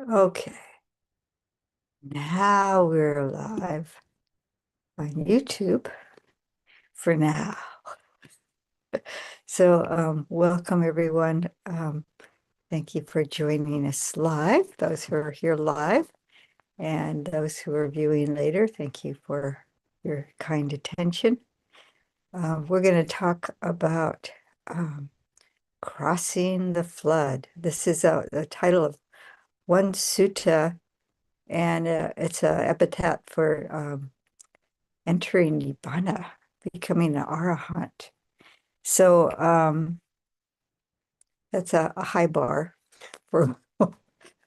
Okay, now we're live on YouTube for now. So, welcome everyone. Thank you for joining us live, those who are here live, and those who are viewing later. Thank you for your kind attention. We're going to talk about crossing the flood. This is the title of one sutta, and it's an epitaph for entering Nibbana, becoming an arahant. So that's a high bar for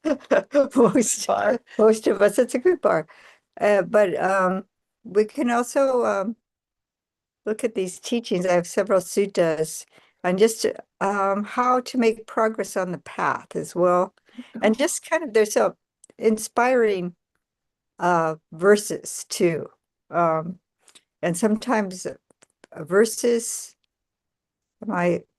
most of us. It's a good bar. But we can also look at these teachings. I have several suttas on just how to make progress on the path as well. And just kind of, there's some inspiring verses too. And sometimes verses,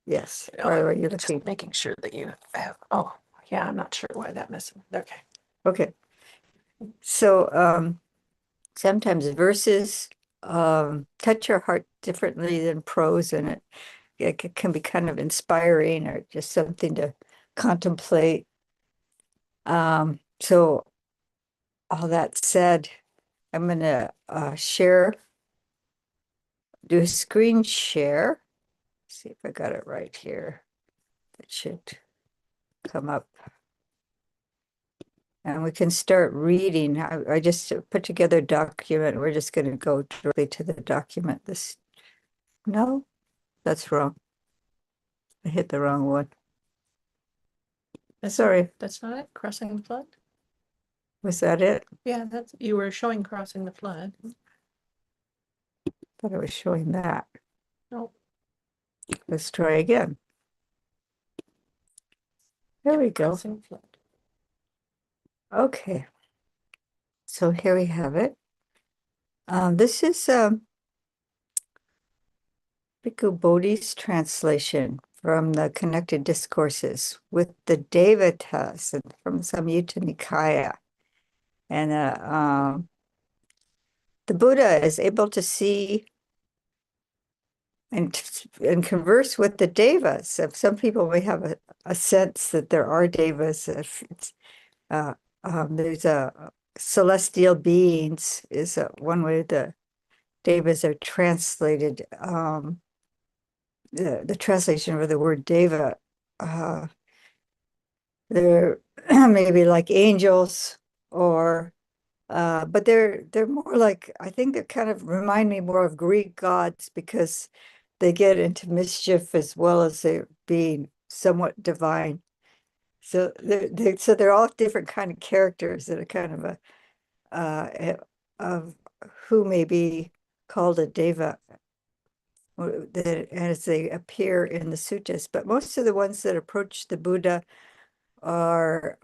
yes, No, where are you just looking? making sure that you have, oh, yeah, I'm not sure why that missing. Okay. Okay. So sometimes verses touch your heart differently than prose, and it can be kind of inspiring or just something to contemplate. So all that said, I'm gonna do a screen share. See if I got it right here. It should come up. And we can start reading. I just put together a document. We're just going to go directly to the document. No, that's wrong. I hit the wrong one. Sorry. That's not it? Crossing the flood? Was that it? Yeah, you were showing crossing the flood. Thought I was showing that. No. Let's try again. There we go. Crossing flood. Okay. So here we have it. This is Bhikkhu Bodhi's translation from the Connected Discourses with the Devatas and from Samyutta Nikaya. And the Buddha is able to see and converse with the devas. Some people may have a sense that there are devas. There's a celestial beings is one way the devas are translated. The translation of the word deva, they're maybe like angels, or but they're more like, I think they kind of remind me more of Greek gods because they get into mischief as well as they being somewhat divine. So they're all different kind of characters that are kind of of who may be called a deva as they appear in the suttas. But most of the ones that approach the Buddha are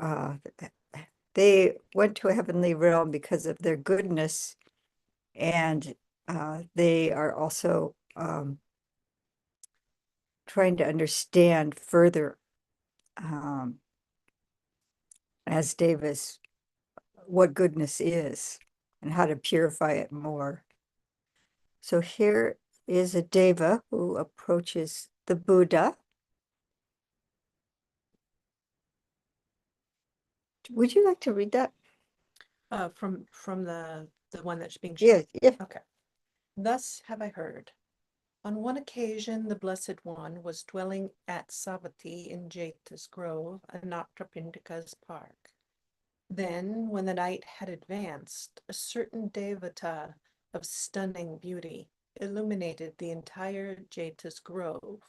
they went to a heavenly realm because of their goodness, and they are also trying to understand further as Davis what goodness is and how to purify it more. So here is a deva who approaches the Buddha. Would you like to read that? From the one that's being Yeah, shown. yeah. Okay. Thus have I heard. On one occasion, the Blessed One was dwelling at Savatthi in Jeta's Grove, Anatrapindika's park. Then, when the night had advanced, a certain Devata of stunning beauty illuminated the entire Jeta's Grove,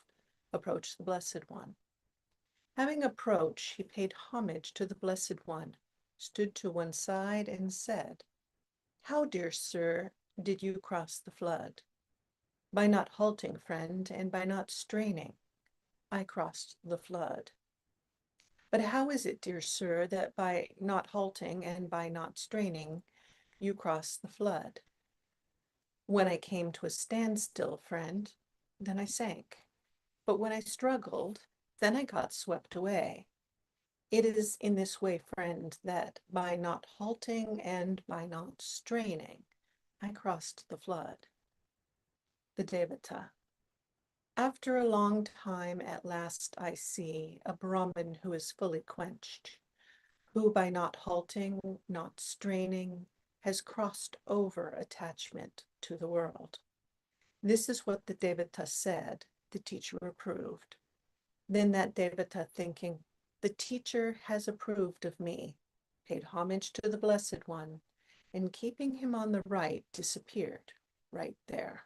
approached the Blessed One. Having approached, he paid homage to the Blessed One, stood to one side, and said, "How, dear sir, did you cross the flood?" "By not halting, friend, and by not straining, I crossed the flood." But how is it, dear sir, that by not halting and by not straining, you crossed the flood? When I came to a standstill, friend, then I sank. But when I struggled, then I got swept away. It is in this way, friend, that by not halting and by not straining, I crossed the flood. The Devata. After a long time, at last I see a Brahmin who is fully quenched, who by not halting, not straining, has crossed over attachment to the world. This is what the Devata said, the teacher approved. Then that Devata, thinking, the teacher has approved of me, paid homage to the Blessed One, and keeping him on the right, disappeared right there.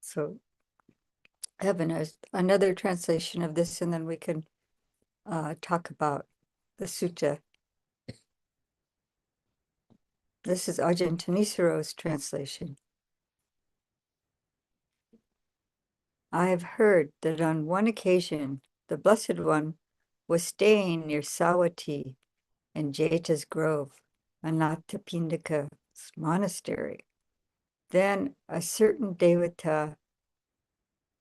So Evan, another translation of this, and then we can talk about the sutta. This is Ajahn Tanisaro's translation. I have heard that on one occasion, the Blessed One was staying near Sawati in Jeta's Grove, Anathapindika's monastery. Then a certain Devata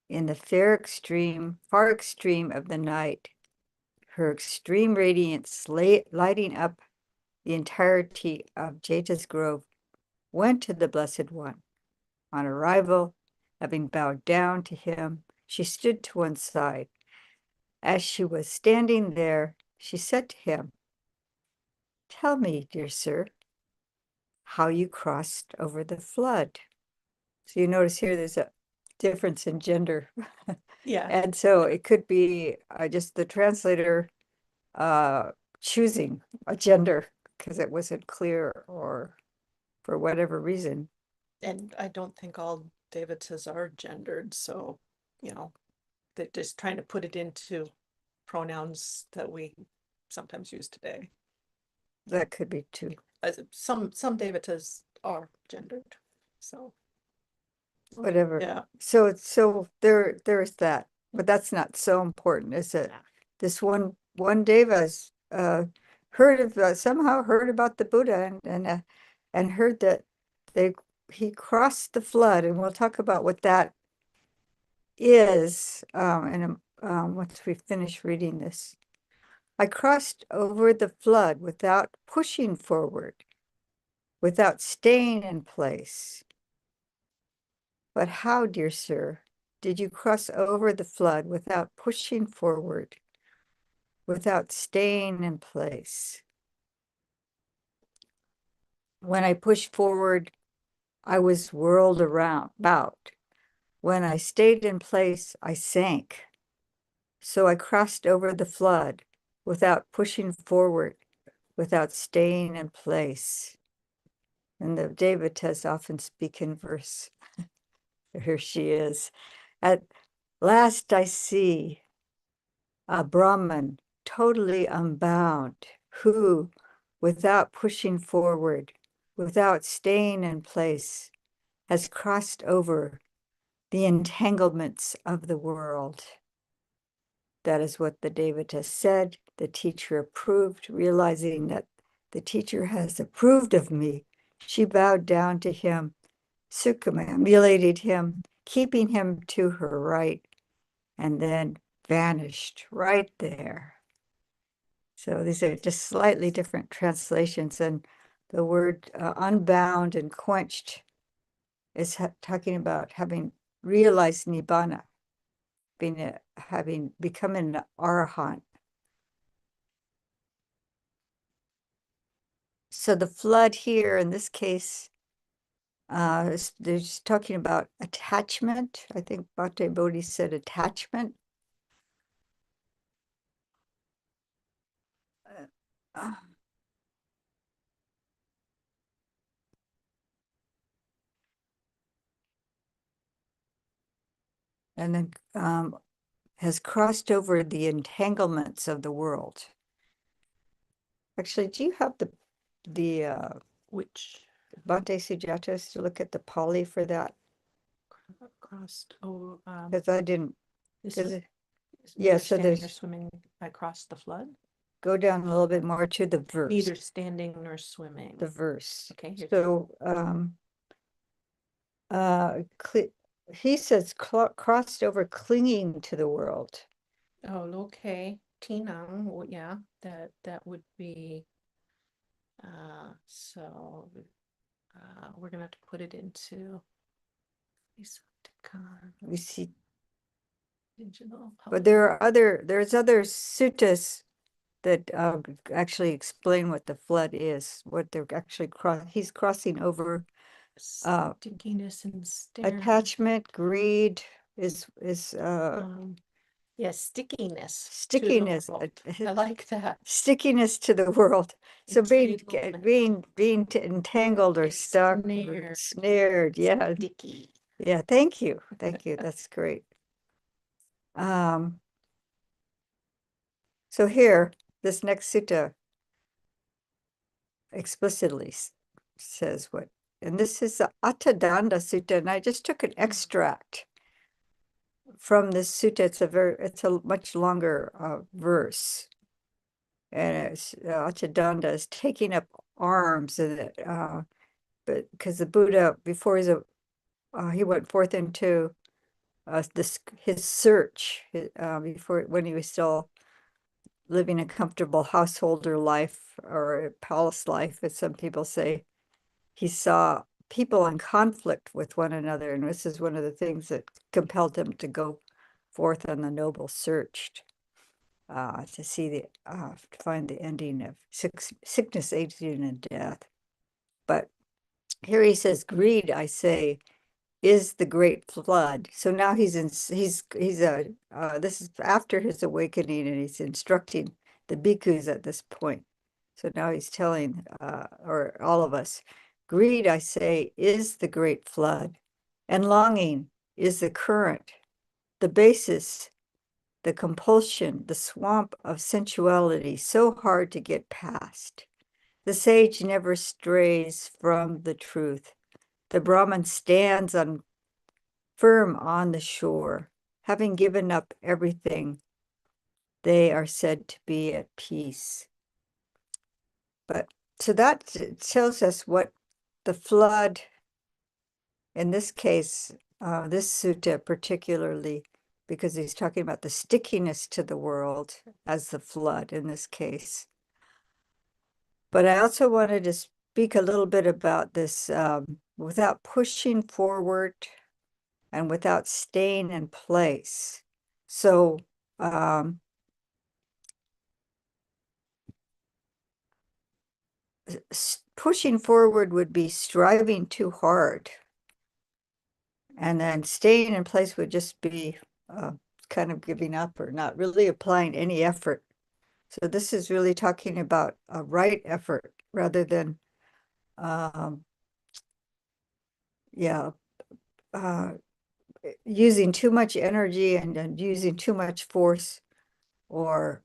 in the far extreme of the night, her extreme radiance lighting up the entirety of Jeta's Grove, went to the Blessed One. On arrival, having bowed down to him, she stood to one side. As she was standing there, she said to him, "Tell me, dear sir, how you crossed over the flood." So you notice here there's a difference in gender. Yeah. And so it could be just the translator choosing a gender because it wasn't clear or for whatever reason. And I don't think all Devatas are gendered, so, they're just trying to put it into pronouns that we sometimes use today. That could be too. Some Devatas are gendered, so Whatever. yeah. So there's that, but that's not so important, is it? This one Deva's somehow heard about the Buddha and heard that he crossed the flood, and we'll talk about what that is and once we finish reading this. I crossed over the flood without pushing forward, without staying in place. But how, dear sir, did you cross over the flood without pushing forward, without staying in place? When I pushed forward, I was whirled about. When I stayed in place, I sank. So I crossed over the flood without pushing forward, without staying in place. And the Devatas often speak in verse. Here she is. At last I see a Brahman totally unbound, who, without pushing forward, without staying in place, has crossed over the entanglements of the world. That is what the Devata said. The teacher approved, realizing that the teacher has approved of me. She bowed down to him, circumambulated him, keeping him to her right, and then vanished right there. So these are just slightly different translations, and the word unbound and quenched is talking about having realized nibbana, having become an arahant. So the flood here in this case, they're just talking about attachment. I think Bhante Bodhi said attachment. Uh, and then has crossed over the entanglements of the world. Actually, do you have the Which Bhante Sujatas to look at the Pali for that? crossed? Oh, Because I didn't. this Because is Yeah, Neither so standing or there's, swimming across the flood. go down a little bit more to the verse. Neither standing nor swimming. The verse. Okay, here's So, he says crossed over clinging to the world. Oh, okay. Tinang, well, yeah, that would be so we're gonna have to put it into We see, digital but there's other suttas that actually explain what the flood is, what they're actually he's crossing over. Stickiness and staring. Attachment, greed is Yeah, stickiness. stickiness. I like that. Stickiness to the world. So being Entanglement. entangled or stuck, snared. Yeah, Sticky. yeah. Thank you, thank you. That's great. So here, this next sutta explicitly says what, and this is the Attadandasutta, and I just took an extract from this sutta. It's a much longer verse, and it's Attadanda is taking up arms, and but because the Buddha, before he went forth into his search, before, when he was still living a comfortable householder life or a palace life, as some people say, he saw people in conflict with one another, and this is one of the things that compelled him to go forth on the noble search, to see to find the ending of sickness, aging, and death. But here he says, greed, I say, is the great flood. So now this is after his awakening, and he's instructing the bhikkhus at this point. So now he's telling, or all of us, greed, I say, is the great flood, and longing is the current, the basis, the compulsion, the swamp of sensuality, so hard to get past. The sage never strays from the truth. The Brahman stands firm on the shore. Having given up everything, they are said to be at peace. But so that tells us what the flood, in this case, this sutta particularly, because he's talking about the stickiness to the world as the flood in this case. But I also wanted to speak a little bit about this without pushing forward and without staying in place. So pushing forward would be striving too hard. And then staying in place would just be kind of giving up or not really applying any effort. So this is really talking about a right effort rather than, yeah, using too much energy and using too much force, or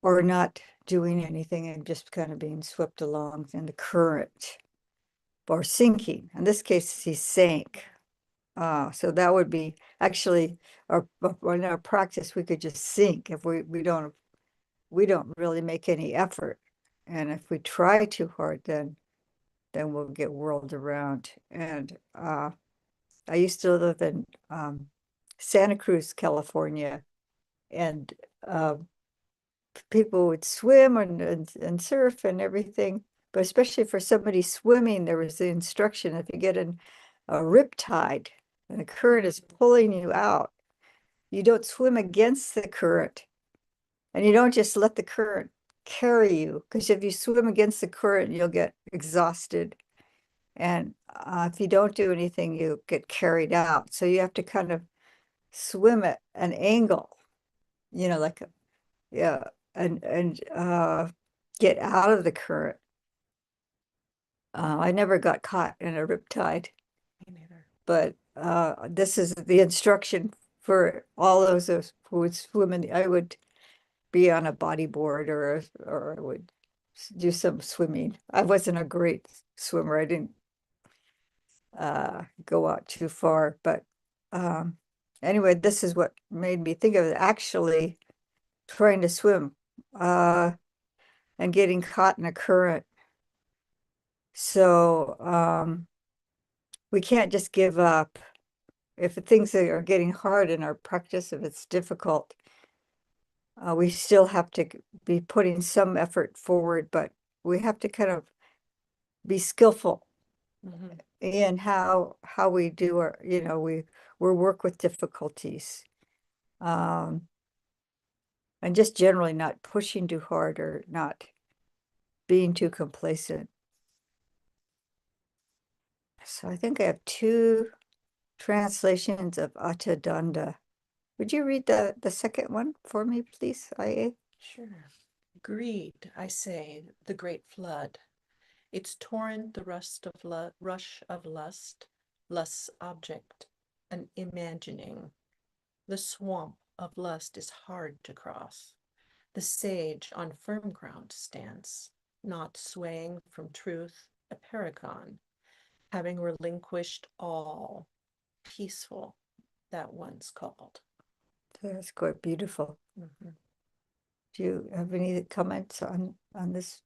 not doing anything and just kind of being swept along in the current, or sinking. In this case, he sank. So that would be actually in our practice, we could just sink if we don't really make any effort. And if we try too hard, then we'll get whirled around. And I used to live in Santa Cruz, California, and people would swim and surf and everything. But especially for somebody swimming, there was the instruction, if you get in a riptide and the current is pulling you out, you don't swim against the current, and you don't just let the current carry you, because if you swim against the current, you'll get exhausted. And if you don't do anything, you get carried out. So you have to kind of swim at an angle, like, yeah, and get out of the current. I never got caught in a riptide, but this is the instruction for all those who would swim in. I would be on a bodyboard, or I would do some swimming. I wasn't a great swimmer. I didn't go out too far, but anyway, this is what made me think of it, actually trying to swim and getting caught in a current. So we can't just give up. If things are getting hard in our practice, if it's difficult, we still have to be putting some effort forward, but we have to kind of be skillful in how we do our, we work with difficulties. And just generally not pushing too hard or not being too complacent. So I think I have two translations of Attadanda. Would you read the second one for me, please, IA? Sure. Greed, I say, the great flood. Its torrent, the rush of lust, lust's object, an imagining. The swamp of lust is hard to cross. The sage on firm ground stands, not swaying from truth, a paragon, having relinquished all, peaceful, that once called. That's quite beautiful. Mhm. Do you have any comments on this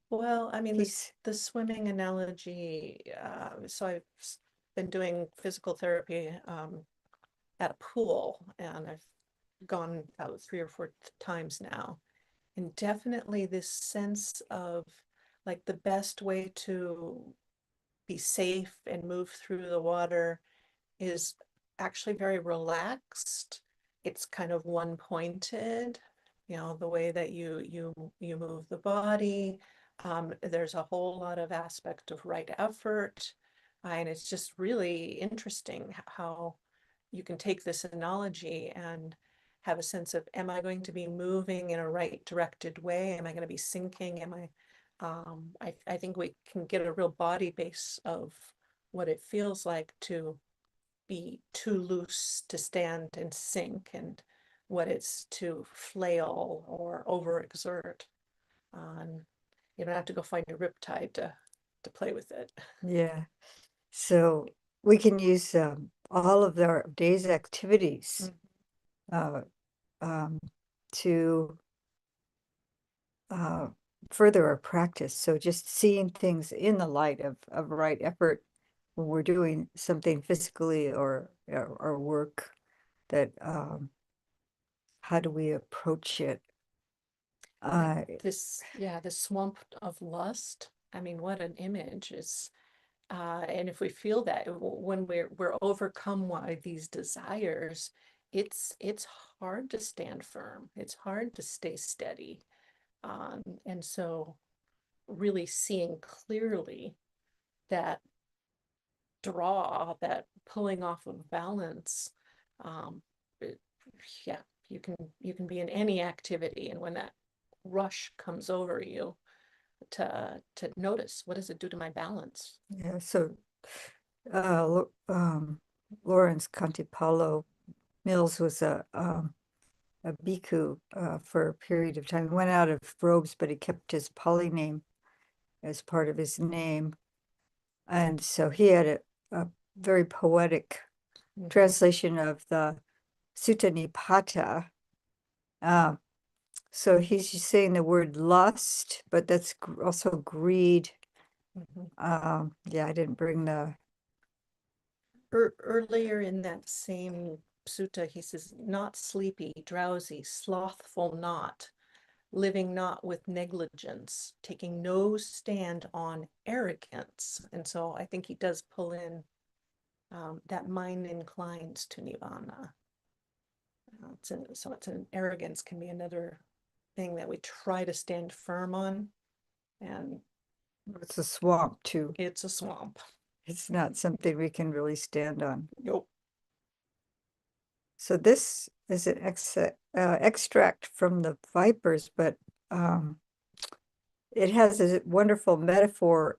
Well, I mean, piece? the swimming analogy, so I've been doing physical therapy at a pool, and I've gone out 3 or 4 times now. And definitely this sense of like the best way to be safe and move through the water is actually very relaxed. It's kind of one pointed, the way that you move the body. There's a whole lot of aspect of right effort. And it's just really interesting how you can take this analogy and have a sense of, am I going to be moving in a right directed way? Am I going to be sinking? I think we can get a real body base of what it feels like to be too loose to stand and sink, and what it's to flail or overexert. You don't have to go find a riptide to play with it. Yeah. So we can use all of our day's activities uh, to further our practice. So just seeing things in the light of right effort when we're doing something physically or work, that how do we approach it? This swamp of lust. I mean, what an image is. And if we feel that when we're overcome by these desires, it's hard to stand firm. It's hard to stay steady. And so really seeing clearly that that pulling off of balance, it, yeah, you can be in any activity, and when that rush comes over you, to notice, what does it do to my balance? Yeah, so Lawrence Cantipalo Mills was a bhikkhu for a period of time. He went out of robes, but he kept his Pali name as part of his name. And so he had a very poetic translation of the Sutta Nipata. So he's just saying the word lust, but that's also greed. Yeah, I didn't bring the Earlier in that same sutta, he says, not sleepy, drowsy, slothful not, living not with negligence, taking no stand on arrogance. And so I think he does pull in that mind inclines to nirvana. So it's an arrogance can be another thing that we try to stand firm on, and it's a swamp too. it's a swamp. It's not something we can really stand on. Nope. So this is an extract from the Vipers, but it has a wonderful metaphor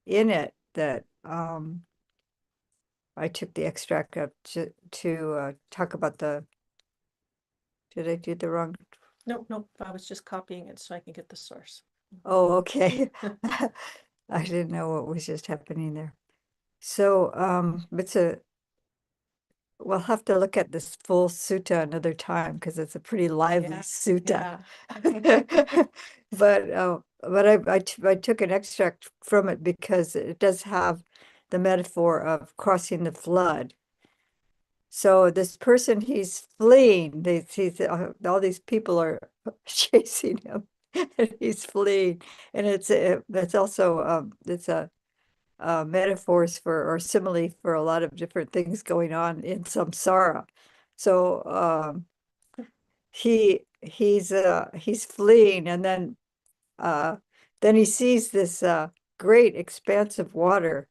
in it that I took the extract of to talk about the. Did I do the wrong? Nope. I was just copying it so I can get the source. Oh, okay. I didn't know what was just happening there. So it's we'll have to look at this full sutta another time because it's a pretty lively Yeah, sutta. yeah. But I took an extract from it because it does have the metaphor of crossing the flood. So this person, he's fleeing. All these people are chasing him, and he's fleeing. And it's also it's a metaphors for or simile for a lot of different things going on in samsara. So he's fleeing, and then he sees this great expanse of water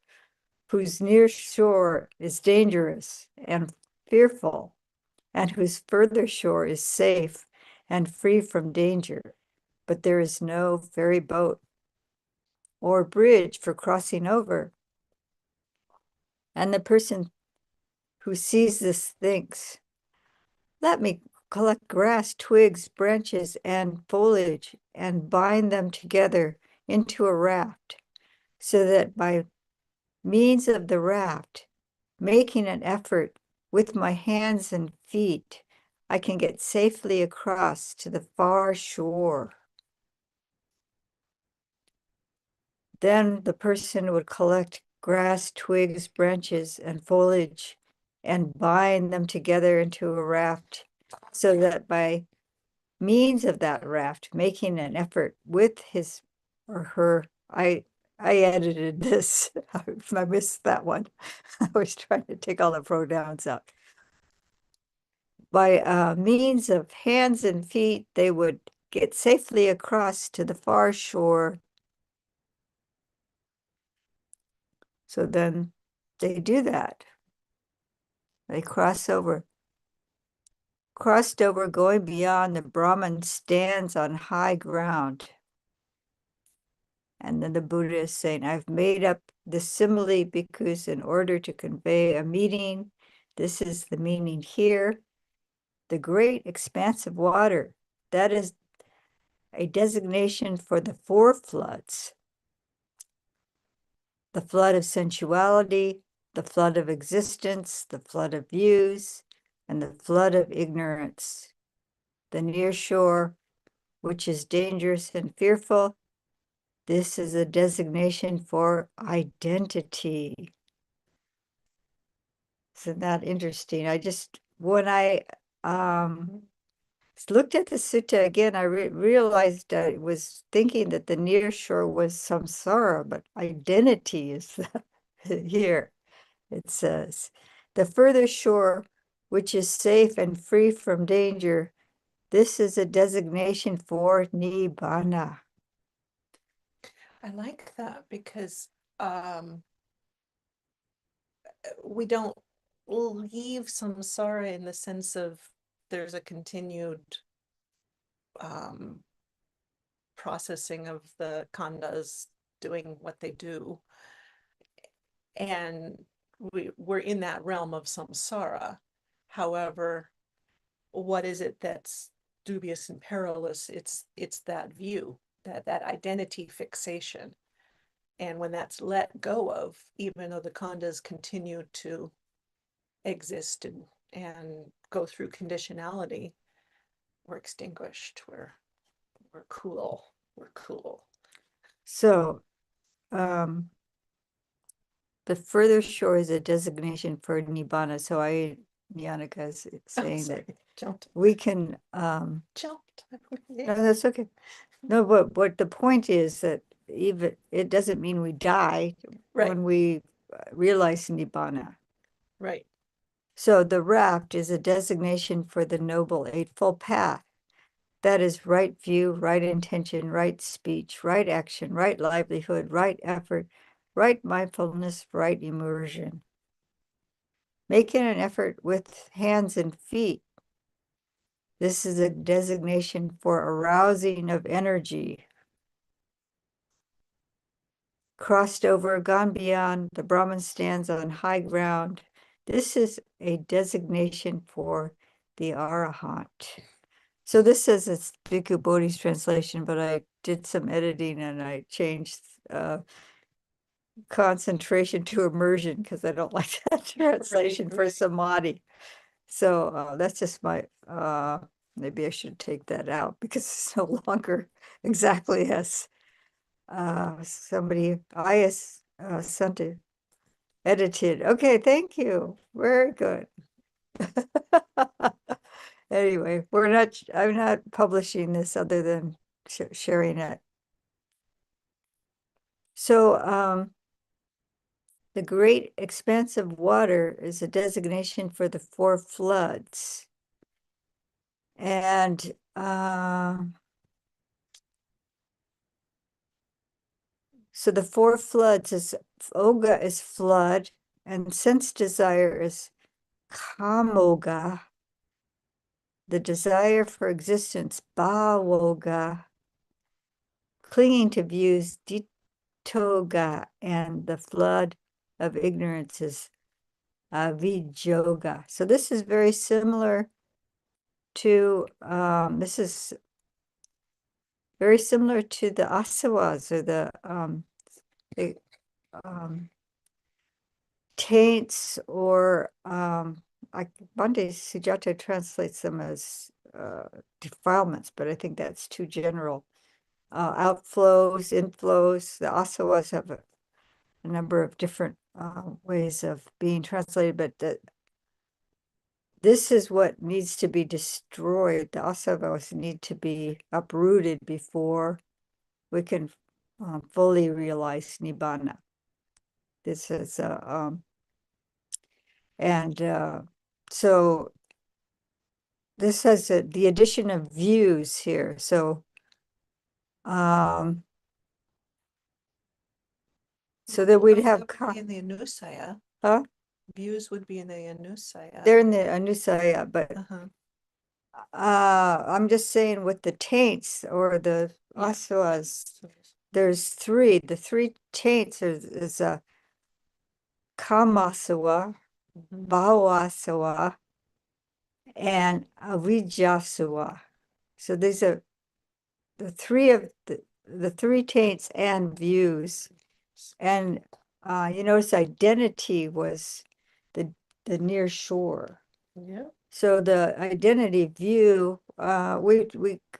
whose near shore is dangerous and fearful, and whose further shore is safe and free from danger. But there is no ferry boat or bridge for crossing over. And the person who sees this thinks, let me collect grass, twigs, branches, and foliage and bind them together into a raft, so that by means of the raft, making an effort with my hands and feet, I can get safely across to the far shore. Then the person would collect grass, twigs, branches, and foliage and bind them together into a raft, so that by means of that raft, making an effort with his or her, I edited this. I missed that one. I was trying to take all the pronouns out. By means of hands and feet, they would get safely across to the far shore. So then they do that. They crossed over, going beyond the Brahman stands on high ground. And then the Buddha is saying, I've made up the simile because in order to convey a meaning, this is the meaning here. The great expanse of water, that is a designation for the four floods: the flood of sensuality, the flood of existence, the flood of views, and the flood of ignorance. The near shore, which is dangerous and fearful, this is a designation for identity. Isn't that interesting? When I looked at the sutta again, I realized I was thinking that the near shore was samsara, but identity is here. It says, the further shore, which is safe and free from danger, this is a designation for nibbana. I like that because um, we don't leave samsara in the sense of there's a continued um, processing of the khandhas doing what they do. And we're in that realm of samsara. However, what is it that's dubious and perilous? It's that view, that identity fixation. And when that's let go of, even though the khandhas continue to exist and go through conditionality, we're extinguished. We're cool. We're cool. So, the further shore is a designation for nibbana. So Nyanaka is saying that Jumped. we can, Jumped. no, that's okay. No, but what the point is that even it doesn't mean we die Right. when we realize nibbana. Right. So the raft is a designation for the Noble Eightfold Path. That is right view, right intention, right speech, right action, right livelihood, right effort, right mindfulness, right immersion. Making an effort with hands and feet. This is a designation for arousing of energy. Crossed over, gone beyond, the Brahman stands on high ground. This is a designation for the Arahant. So this says it's Bhikkhu Bodhi's translation, but I did some editing and I changed concentration to immersion because I don't like that translation for samadhi. So that's just my maybe I should take that out because it's no longer exactly as somebody I sent it edited. Okay, thank you. Very good. Anyway, I'm not publishing this other than sharing it. So the great expanse of water is a designation for the four floods. And so the four floods is Oga is flood, and sense desire is Kamoga. The desire for existence, Bawoga. Clinging to views, Ditoga, and the flood of ignorance is Vijoga. So this is very similar to this is very similar to the asawas or the taints or like Bhante Sujata translates them as defilements, but I think that's too general. Outflows, inflows, the asawas have a number of different ways of being translated, but this is what needs to be destroyed. The asavas need to be uprooted before we can fully realize nibbana. This is so this has the addition of views here. So so that we'd have in the Anusaya. Huh? Views would be in the Anusaya. They're in the Anusaya, but Uh-huh. I'm just saying with the taints or the asavas, there's three. The three taints is kamasawa, bhavasawa, and avijasawa. So these are the three of the three taints and views. And you notice identity was the near shore. Yeah. So the identity view, we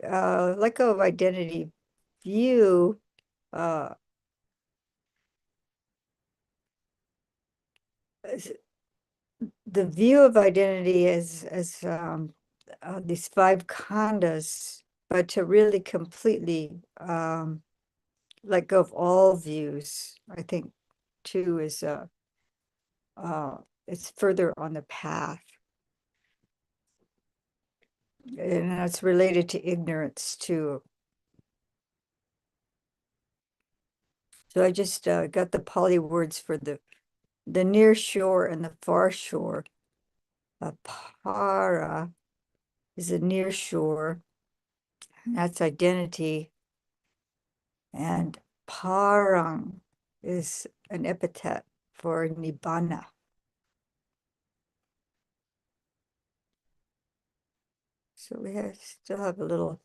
let go of identity view. The view of identity is as these five khandas, but to really completely let go of all views, I think too is it's further on the path. And that's related to ignorance too. So I just got the Pali words for the near shore and the far shore. Para is a near shore, and that's identity. And parang is an epithet for nibbana. So we still have a little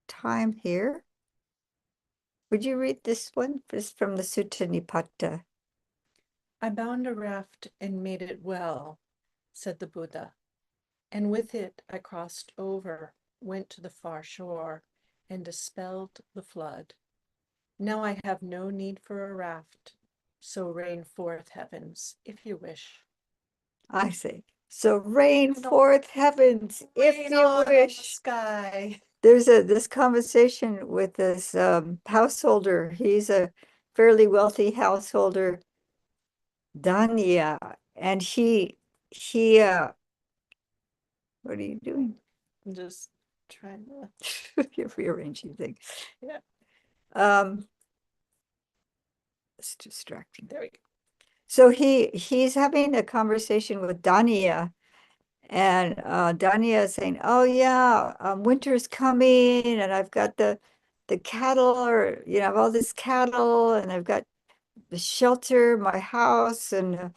time here. Would you read this one? This from the Sutta Nipata. I bound a raft and made it well, said the Buddha, and with it I crossed over, went to the far shore, and dispelled the flood. Now I have no need for a raft, so rain forth, heavens, if you wish. I say, so rain forth heavens, if you wish. Sky. There's this conversation with this householder. He's a fairly wealthy householder, Dhanya, and he what are you doing? I'm just trying to You're rearranging things. Yeah. It's distracting. There we go. So he's having a conversation with Dania, and Dania is saying, "Oh yeah, winter's coming, and I've got the cattle, or I have all this cattle, and I've got the shelter, my house, and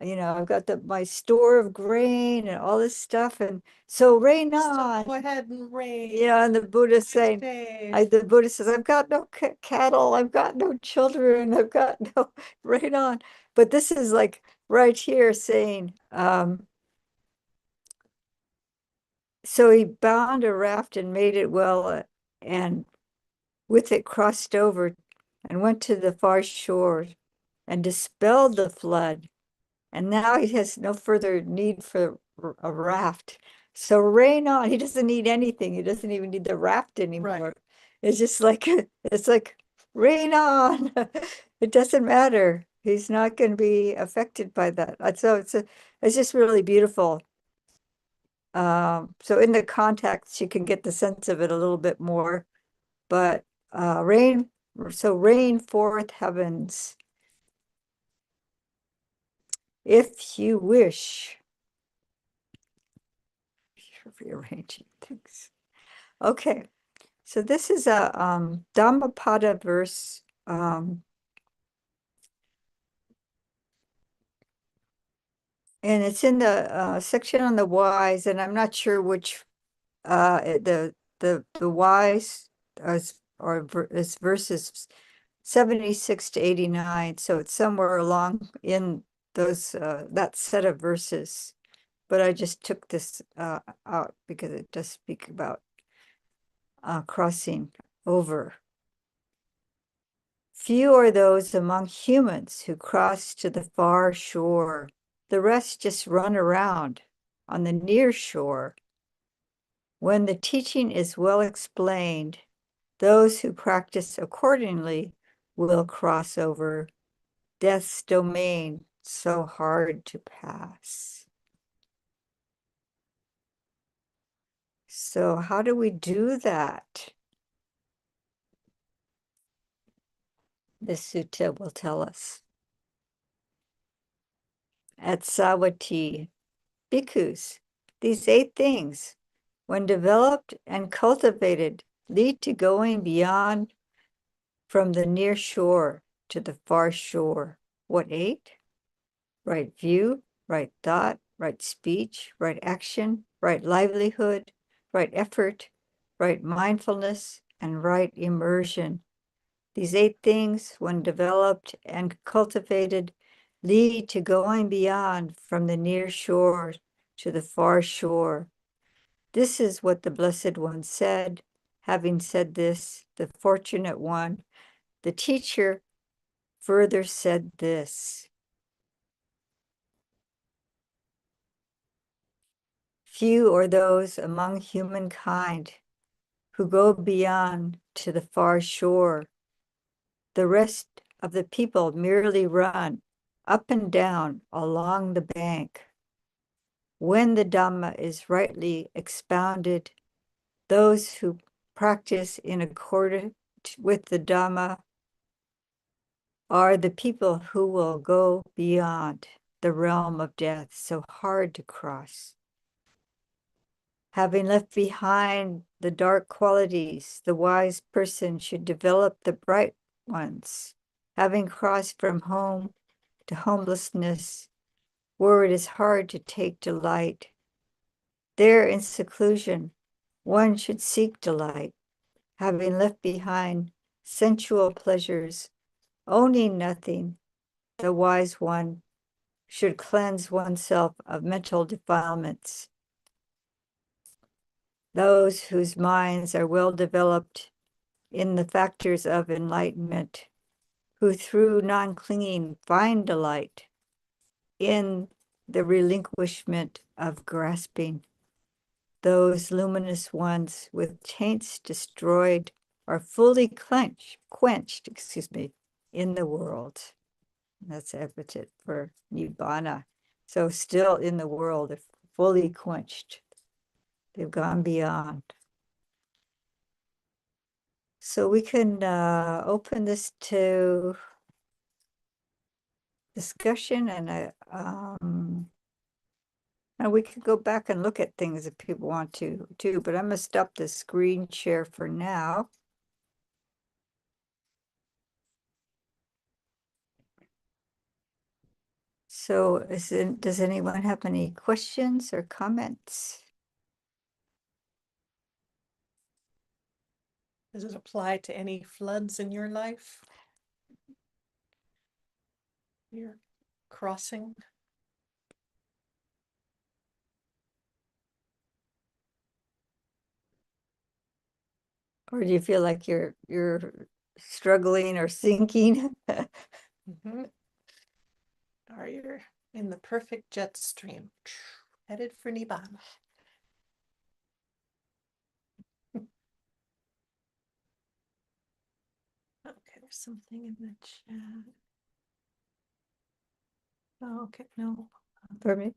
I've got my store of grain and all this stuff. And so rain So on. go ahead and rain. Yeah, and the Buddha saying, Days. the Buddha says, I've got no cattle, I've got no children, I've got no rain on. But this is like right here saying, so he bound a raft and made it well, and with it crossed over and went to the far shore and dispelled the flood. And now he has no further need for a raft. So rain on. He doesn't need anything. He doesn't even need the raft anymore. Right. It's just like it's like rain on. It doesn't matter. He's not going to be affected by that. So it's just really beautiful. So in the context, you can get the sense of it a little bit more. But rain forth heavens, if you wish. Rearranging things. Okay, so this is a Dhammapada verse. And it's in the section on the wise, and I'm not sure which the wise is verses 76 to 89. So it's somewhere along in those that set of verses. But I just took this out because it does speak about crossing over. Few are those among humans who cross to the far shore. The rest just run around on the near shore. When the teaching is well explained, those who practice accordingly will cross over death's domain so hard to pass. So how do we do that? This sutta will tell us. At Sawati, bhikkhus, these 8 things, when developed and cultivated, lead to going beyond from the near shore to the far shore. What 8? Right view, right thought, right speech, right action, right livelihood, right effort, right mindfulness, and right immersion. These 8 things, when developed and cultivated, lead to going beyond from the near shore to the far shore. This is what the Blessed One said. Having said this, the Fortunate One, the teacher, further said this. Few are those among humankind who go beyond to the far shore. The rest of the people merely run up and down along the bank. When the Dhamma is rightly expounded, those who practice in accordance with the Dhamma are the people who will go beyond the realm of death, so hard to cross. Having left behind the dark qualities, the wise person should develop the bright ones. Having crossed from home to homelessness, where it is hard to take delight, there in seclusion, one should seek delight. Having left behind sensual pleasures, owning nothing, the wise one should cleanse oneself of mental defilements. Those whose minds are well developed in the factors of enlightenment, who through non-clinging find delight in the relinquishment of grasping. Those luminous ones with taints destroyed are fully quenched, in the world. That's epithet for Nibbana. So still in the world, if fully quenched. They've gone beyond. So we can open this to discussion, and we can go back and look at things if people want to too, but I'm gonna stop the screen share for now. So does anyone have any questions or comments? Does it apply to any floods in your life? You're crossing? Or do you feel like you're struggling or sinking? Mhm. Or you're in the perfect jet stream, headed for Nibbana. Okay, there's something in the chat. Oh, okay, no. For me?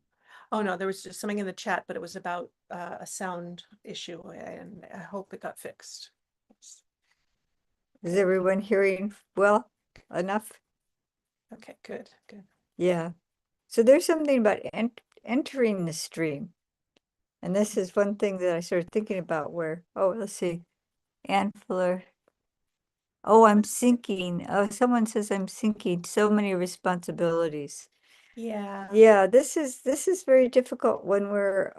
Oh, no, there was just something in the chat, but it was about a sound issue, and I hope it got fixed. Is everyone hearing well enough? Okay, good, good. Yeah. So there's something about entering the stream. And this is one thing that I started thinking about where, oh, let's see, Fuller. Oh, I'm sinking. Oh, someone says I'm sinking. So many responsibilities. Yeah. Yeah, this is very difficult when we're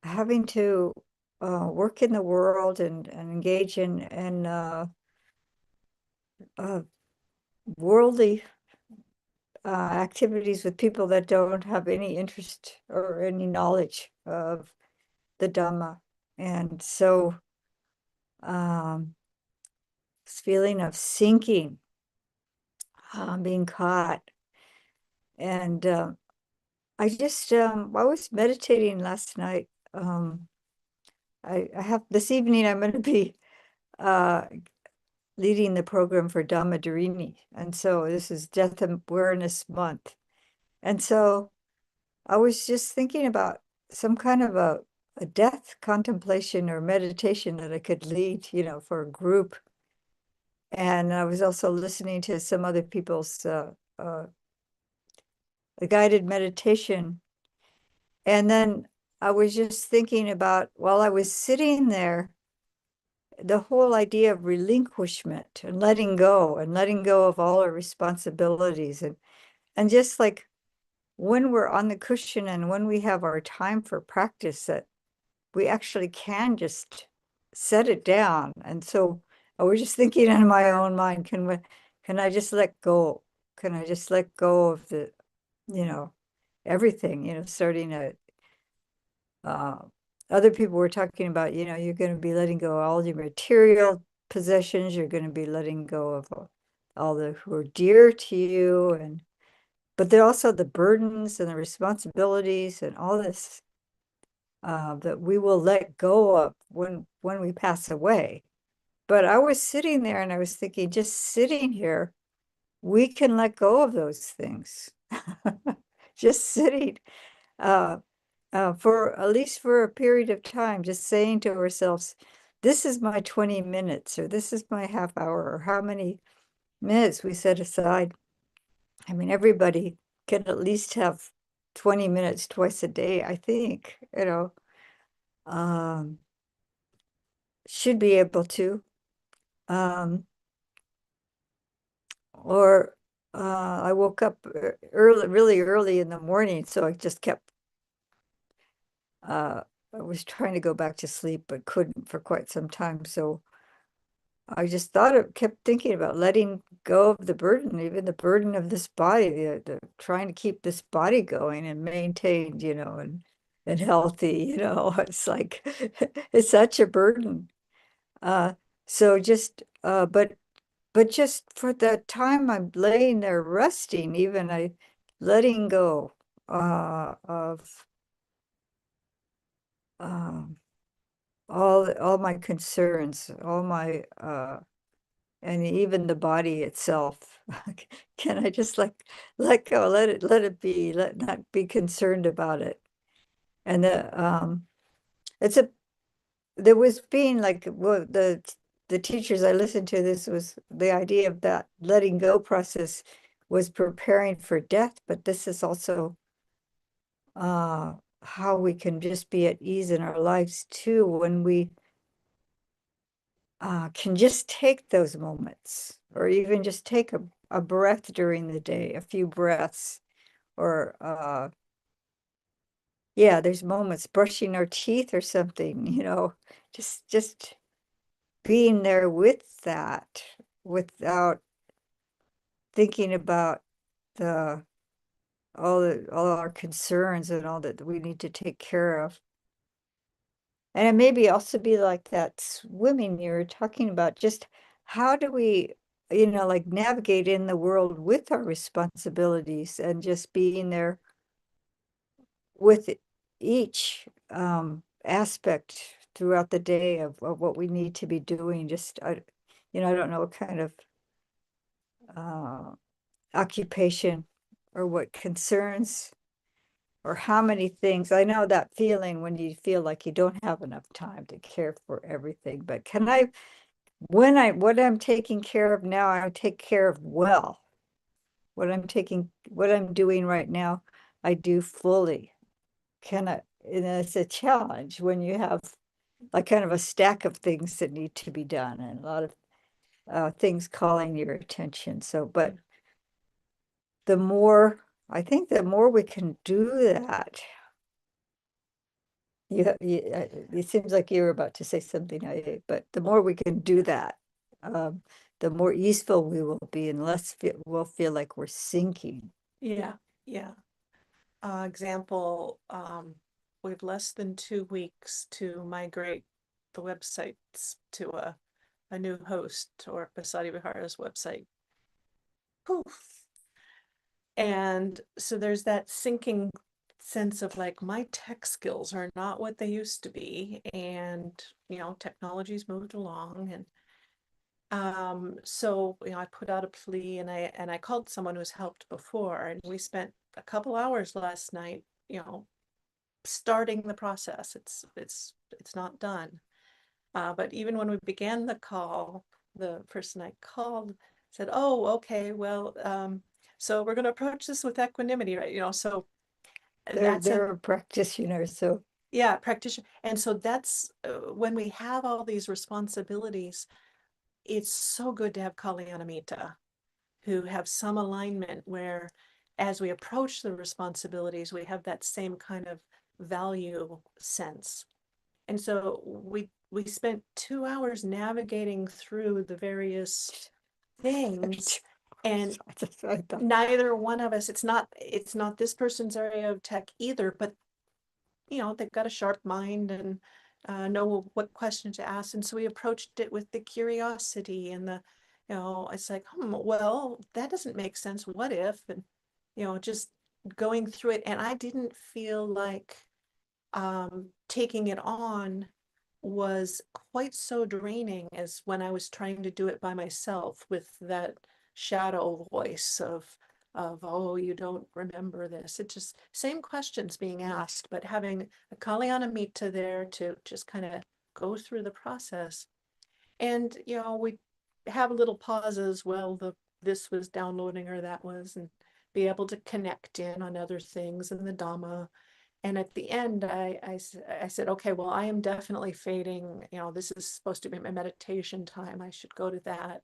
having to work in the world and engage in uh, worldly activities with people that don't have any interest or any knowledge of the Dhamma. And so this feeling of sinking, being caught. And I was meditating last night. I have this evening, I'm going to be uh, leading the program for Dhamma Dharini. And so this is Death Awareness Month. And so I was just thinking about some kind of a death contemplation or meditation that I could lead, for a group. And I was also listening to some other people's a guided meditation. And then I was just thinking about while I was sitting there, the whole idea of relinquishment and letting go of all our responsibilities and just like when we're on the cushion and when we have our time for practice that we actually can just set it down. And so I was just thinking in my own mind, can I just let go? Can I just let go of you know, everything, starting at uh, other people were talking about, you're going to be letting go of all your material possessions. You're going to be letting go of all the who are dear to you. But there are also the burdens and the responsibilities and all this that we will let go of when we pass away. But I was sitting there and I was thinking, just sitting here, we can let go of those things. Just sitting. For at least for a period of time, just saying to ourselves, this is my 20 minutes, or this is my half hour, or how many minutes we set aside. I mean, everybody can at least have 20 minutes twice a day, I think, um, should be able to. Um, or I woke up early, really early in the morning, so I just kept I was trying to go back to sleep, but couldn't for quite some time. So I just kept thinking about letting go of the burden, even the burden of this body, the trying to keep this body going and maintained, and healthy, it's like, it's such a burden. Uh, so just, but just for the time I'm laying there resting, even letting go, of, um, all my concerns, all my and even the body itself. Can I just let go, let it be, let not be concerned about it. And it's a there was being like well the teachers I listened to, this was the idea of that letting go process was preparing for death, but this is also how we can just be at ease in our lives too when we can just take those moments or even just take a a breath during the day, a few breaths, or yeah, there's moments brushing our teeth or something, just being there with that without thinking about the all our concerns and all that we need to take care of. And it maybe also be like that swimming you were talking about, just how do we, like navigate in the world with our responsibilities and just being there with each aspect throughout the day of what we need to be doing. Just, I don't know what kind of uh, occupation or what concerns or how many things. I know that feeling when you feel like you don't have enough time to care for everything, but what I'm taking care of now, I take care of well. What I'm doing right now, I do fully. And it's a challenge when you have like kind of a stack of things that need to be done and a lot of things calling your attention. So, but I think the more we can do that, it seems like you were about to say something, but the more we can do that, um, the more easeful we will be and we'll feel like we're sinking. Yeah, yeah. Example, we have less than 2 weeks to migrate the websites to a new host or Basadi Vihara's website. Poof. And so there's that sinking sense of like my tech skills are not what they used to be. And, technology's moved along. And so, I put out a plea and I called someone who's helped before, and we spent a couple hours last night, starting the process. It's not done. But even when we began the call, the person I called said, "Oh, okay, well, so we're going to approach this with equanimity, right?" So that's They're a practitioner, so yeah, practitioner. And so that's when we have all these responsibilities, it's so good to have Kalyanamita who have some alignment where as we approach the responsibilities, we have that same kind of value sense. And so we spent 2 hours navigating through the various things, and neither one of us, it's not this person's area of tech either, but they've got a sharp mind and know what question to ask. And so we approached it with the curiosity and it's like, well, that doesn't make sense. What if? And, just going through it. And I didn't feel like taking it on was quite so draining as when I was trying to do it by myself with that shadow voice of oh, you don't remember this. It's just same questions being asked, but having a Kalyanamita there to just kind of go through the process. And we have little pauses while this was downloading or that was, and be able to connect in on other things in the Dhamma. And at the end, I said, okay, well, I am definitely fading. This is supposed to be my meditation time. I should go to that.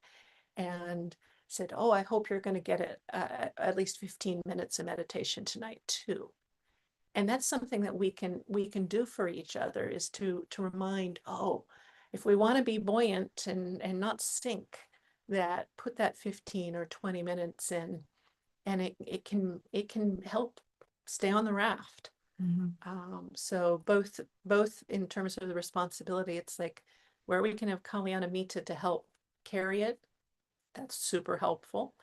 And said, oh, I hope you're going to get it at least 15 minutes of meditation tonight too. And that's something that we can do for each other, is to remind, oh, if we want to be buoyant and not sink, that put that 15 or 20 minutes in, and it can help stay on the raft. So both in terms of the responsibility, it's like where we can have Kalyanamita to help carry it, that's super helpful.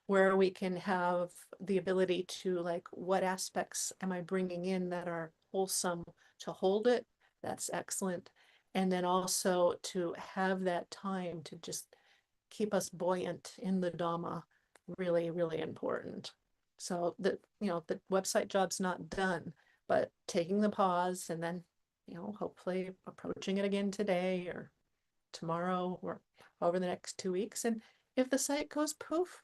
Where we can have the ability to, like, what aspects am I bringing in that are wholesome to hold it, that's excellent. And then also to have that time to just keep us buoyant in the Dhamma, really, really important. So the website job's not done, but taking the pause and then, hopefully approaching it again today or tomorrow or over the next 2 weeks. And if the site goes poof,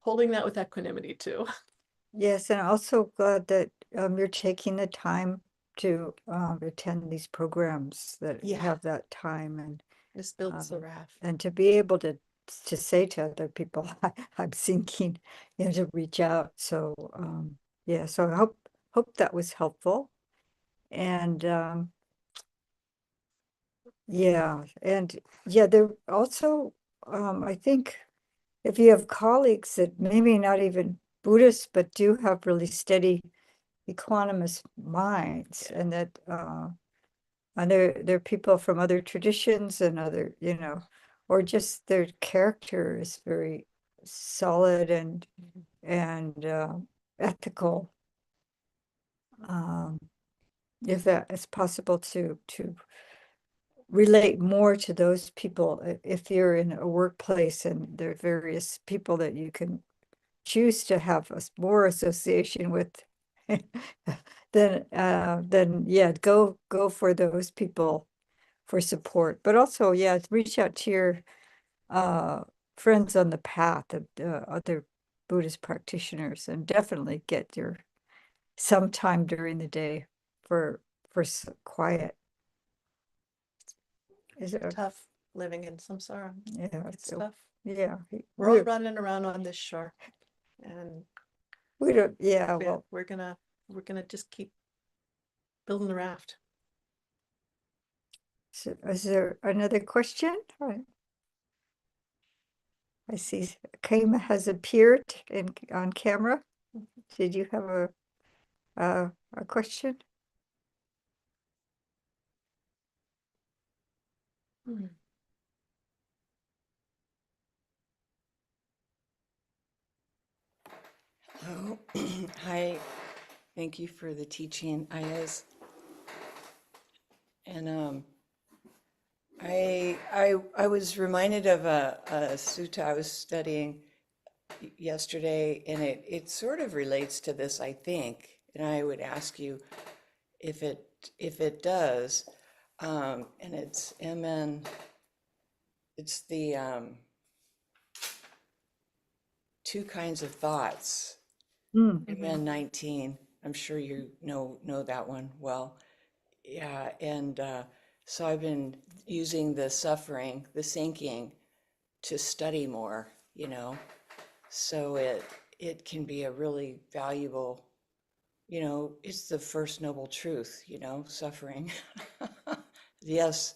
holding that with equanimity too. yes, and I'm also glad that you're taking the time to attend these programs that Yeah. have that time, and This builds the raft. and to be able to to say to other people. I'm thinking, to reach out. So yeah, so I hope that was helpful. And yeah, and yeah, there also I think if you have colleagues that maybe not even Buddhists, but do have really steady equanimous minds, and that and they're people from other traditions and other, or just their character is very solid and ethical. Um, if that is possible to relate more to those people, if you're in a workplace and there are various people that you can choose to have more association with, then yeah, go for those people for support. But also, yeah, reach out to your uh friends on the path of other Buddhist practitioners, and definitely get your some time during the day for quiet. Is it? Tough living in samsara. Yeah, It's tough. yeah. We're all running around on this shore, and We don't, yeah, well, we're gonna just keep building the raft. so is there another question? I see Kama has appeared on camera. Did you have a question? Hmm. Hello. Hi. Thank you for the teaching, Ayaz. And I was reminded of a sutta I was studying yesterday, and it sort of relates to this, I think. And I would ask you if it does. And it's MN. It's the two kinds of thoughts. Mm. MN 19. I'm sure you know that one well. Yeah, and so I've been using the suffering, the sinking, to study more, so it can be a really valuable, it's the first noble truth, suffering. Yes,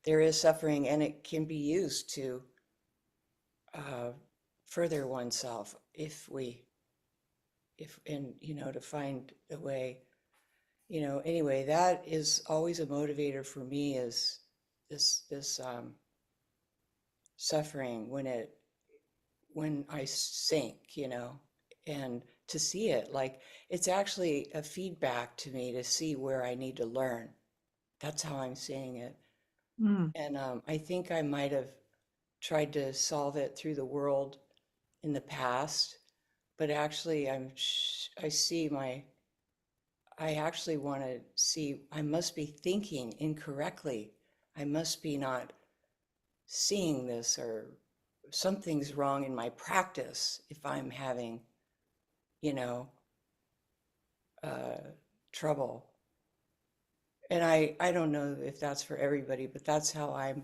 there is suffering, and it can be used to uh, further oneself if and to find a way. Anyway, that is always a motivator for me, is this suffering when I sink, and to see it like it's actually a feedback to me to see where I need to learn. That's how I'm seeing it. Mm. And I think I might have tried to solve it through the world in the past, but actually I see I actually want to see I must be thinking incorrectly. I must be not seeing this, or something's wrong in my practice if I'm having, you know, uh, trouble. And I don't know if that's for everybody, but that's how I'm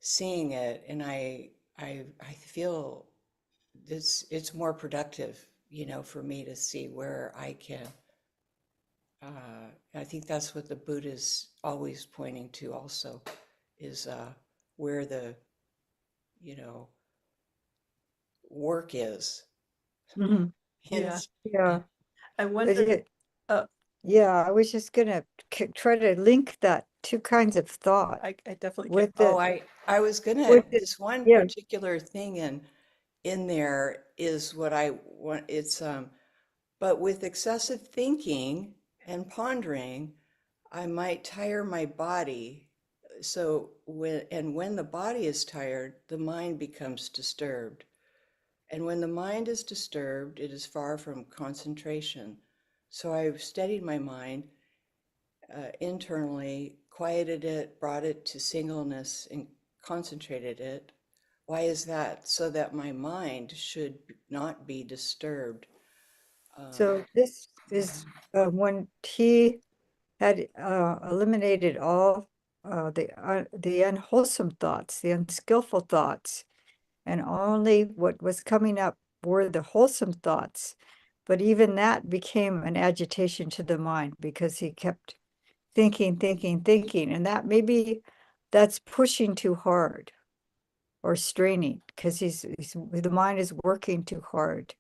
seeing it. And I feel it's more productive, for me to see where I can. I think that's what the Buddha's always pointing to also, is where the, you know, work is. Mhm. Yeah. Yes. Yeah, I but wonder, uh, yeah, I was just gonna try to link that two kinds of thought I definitely get, with Oh, the I was gonna, with the this one yeah. particular thing in there is what I want. It's but with excessive thinking and pondering, I might tire my body. So when the body is tired, the mind becomes disturbed. And when the mind is disturbed, it is far from concentration. So I've steadied my mind internally, quieted it, brought it to singleness, and concentrated it. Why is that? So that my mind should not be disturbed. So this is when he had eliminated all the unwholesome thoughts, the unskillful thoughts. and only what was coming up were the wholesome thoughts. But even that became an agitation to the mind because he kept thinking, and that maybe that's pushing too hard or straining because the mind is working too hard.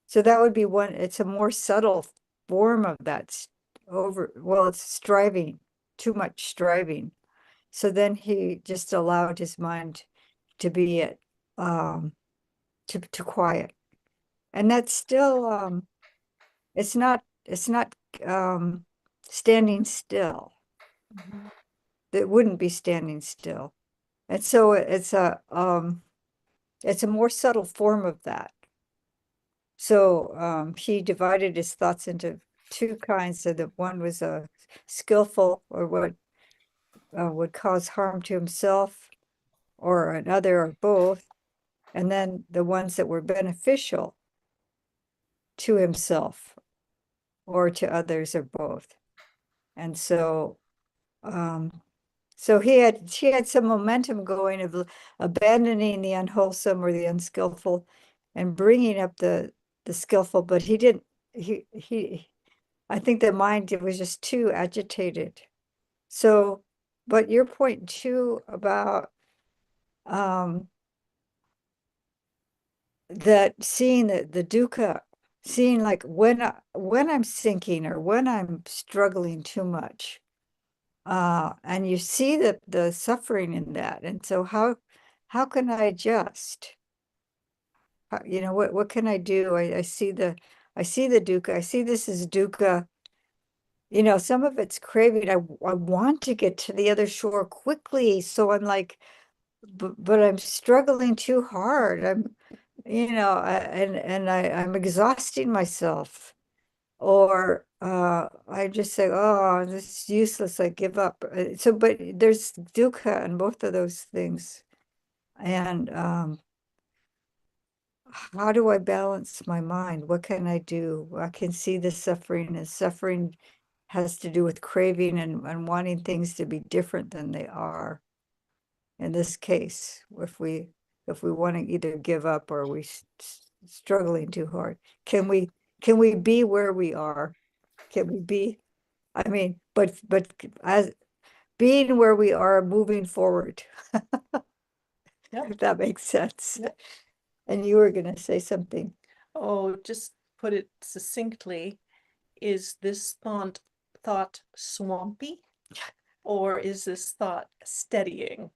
So that would be one, it's a more subtle form of that it's striving, too much striving. So then he just allowed his mind to be to quiet. And that's still, it's not standing still. Mhm. It wouldn't be standing still. And so it's a more subtle form of that. So he divided his thoughts into two kinds. So that one was a skillful, or what would cause harm to himself or another, or both. And then the ones that were beneficial to himself or to others, or both. And so he had some momentum going of abandoning the unwholesome or the unskillful and bringing up the skillful, but he didn't, I think the mind, it was just too agitated. So, but your point too about that seeing the dukkha, seeing like when I'm sinking or when I'm struggling too much, and you see the suffering in that, and so how can I adjust? What can I do? I see the dukkha. I see this is dukkha. Some of it's craving. I want to get to the other shore quickly. So I'm like, but I'm struggling too hard. I'm exhausting myself. Or I just say, oh, this is useless. I give up. But there's dukkha in both of those things. And how do I balance my mind? What can I do? I can see the suffering, and suffering has to do with craving and wanting things to be different than they are. In this case, if we want to either give up or we struggling too hard, can we be where we are? Can we be? I mean, but as being where we are, moving forward, Yep. if that makes sense. Yep. And you were going to say something. Oh, just put it succinctly, is this thought swampy, or is this thought steadying?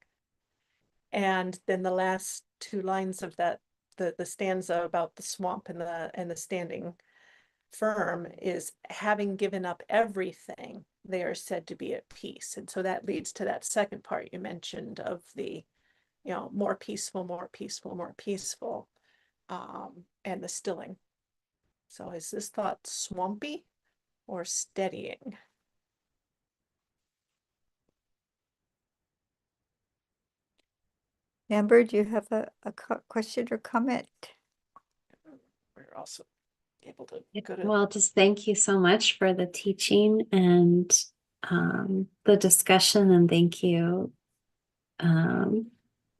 And then the last two lines of that, the stanza about the swamp and the standing firm, is having given up everything, they are said to be at peace. And so that leads to that second part you mentioned of the, more peaceful, more peaceful, more peaceful, and the stilling. So is this thought swampy or steadying? Amber, do you have a question or comment? We're also able to go to. Well, just thank you so much for the teaching and the discussion, and thank you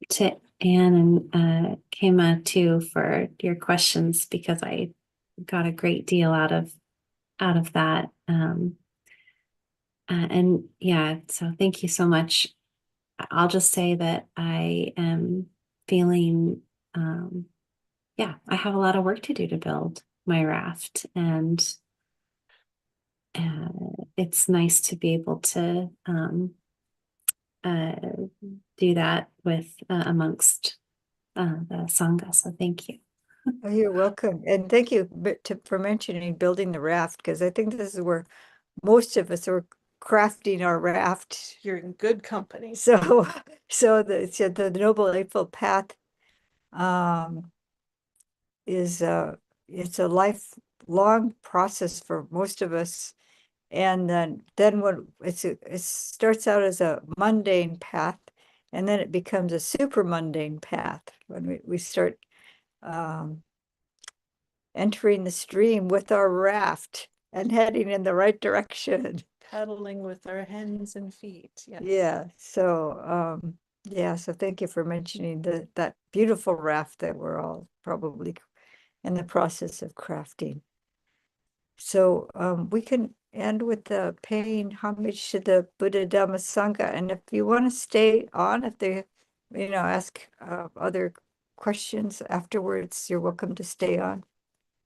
to Anne and Kema too for your questions, because I got a great deal out of that. And yeah, so thank you so much. I'll just say that I am feeling, yeah, I have a lot of work to do to build my raft, and it's nice to be able to do that with amongst the Sangha. So thank you. Oh, you're welcome. And thank you for mentioning building the raft, because I think this is where most of us are crafting our raft. You're in good company. So the Noble Eightfold Path is it's a lifelong process for most of us. And then when it starts out as a mundane path, and then it becomes a super mundane path when we start entering the stream with our raft and heading in the right direction. Paddling with our hands and feet. Yes. Yeah. So Yeah, so thank you for mentioning that beautiful raft that we're all probably in the process of crafting. So we can end with the paying homage to the Buddha Dhamma Sangha. And if you want to stay on, if they, ask other questions afterwards, you're welcome to stay on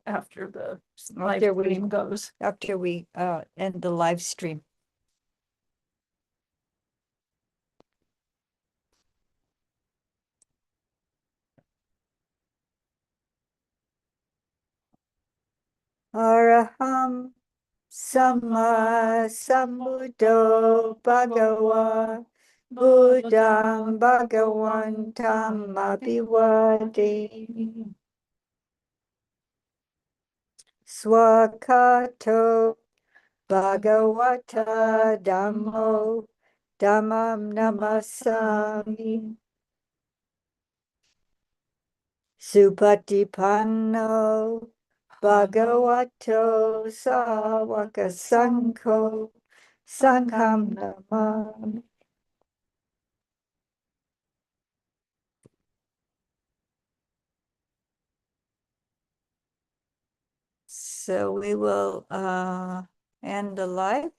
After the live After we- stream goes. after we end the live stream. Araham Sama Sambuddho Bhagawa Buddham Bhagavantam Abhivademi Swakato Bhagavata Dhammo Dhammam Namasami Supatipanno Bhagavato Sawaka Sangho Sangham Namami. So we will end the live.